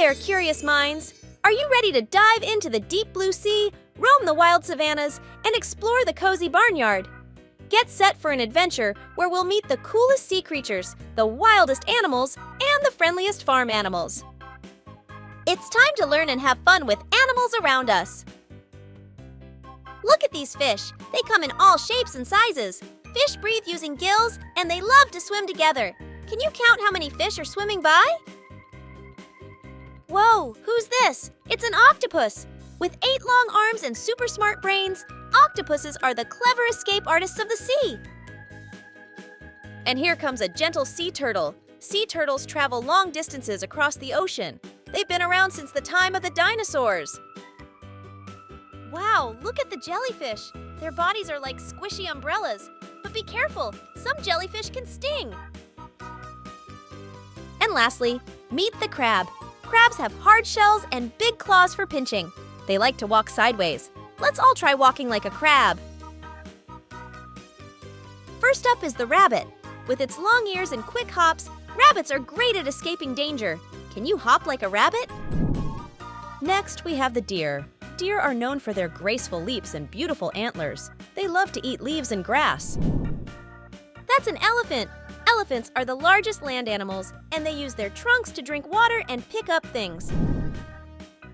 there, curious minds! Are you ready to dive into the deep blue sea, roam the wild savannas, and explore the cozy barnyard? Get set for an adventure where we'll meet the coolest sea creatures, the wildest animals, and the friendliest farm animals. It's time to learn and have fun with animals around us. Look at these fish. They come in all shapes and sizes. Fish breathe using gills, and they love to swim together. Can you count how many fish are swimming by? Whoa, who's this? It's an octopus! With 8 long arms and super smart brains, octopuses are the clever escape artists of the sea. And here comes a gentle sea turtle. Sea turtles travel long distances across the ocean. They've been around since the time of the dinosaurs. Wow, look at the jellyfish. Their bodies are like squishy umbrellas. But be careful, some jellyfish can sting. And lastly, meet the crab. Crabs have hard shells and big claws for pinching. They like to walk sideways. Let's all try walking like a crab. First up is the rabbit. With its long ears and quick hops, rabbits are great at escaping danger. Can you hop like a rabbit? Next, we have the deer. Deer are known for their graceful leaps and beautiful antlers. They love to eat leaves and grass. That's an elephant. Elephants are the largest land animals, and they use their trunks to drink water and pick up things.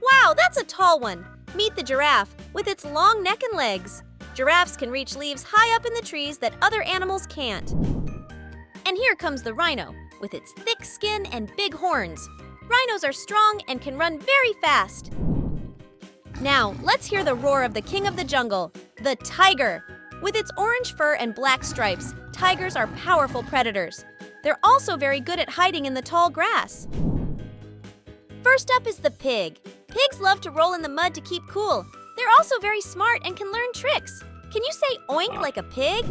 Wow, that's a tall one! Meet the giraffe, with its long neck and legs. Giraffes can reach leaves high up in the trees that other animals can't. And here comes the rhino, with its thick skin and big horns. Rhinos are strong and can run very fast. Now, let's hear the roar of the king of the jungle, the tiger. With its orange fur and black stripes, tigers are powerful predators. They're also very good at hiding in the tall grass. First up is the pig. Pigs love to roll in the mud to keep cool. They're also very smart and can learn tricks. Can you say oink like a pig?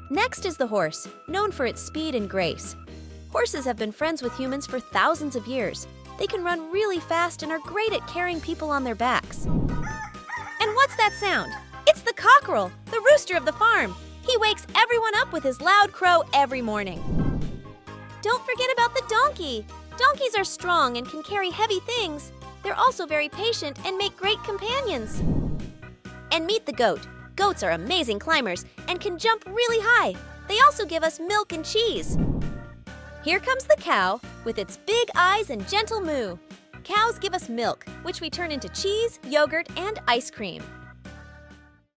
Next is the horse, known for its speed and grace. Horses have been friends with humans for thousands of years. They can run really fast and are great at carrying people on their backs. And what's that sound? It's the cockerel, the rooster of the farm. He wakes everyone up with his loud crow every morning. Don't forget about the donkey. Donkeys are strong and can carry heavy things. They're also very patient and make great companions. And meet the goat. Goats are amazing climbers and can jump really high. They also give us milk and cheese. Here comes the cow with its big eyes and gentle moo. Cows give us milk, which we turn into cheese, yogurt, and ice cream.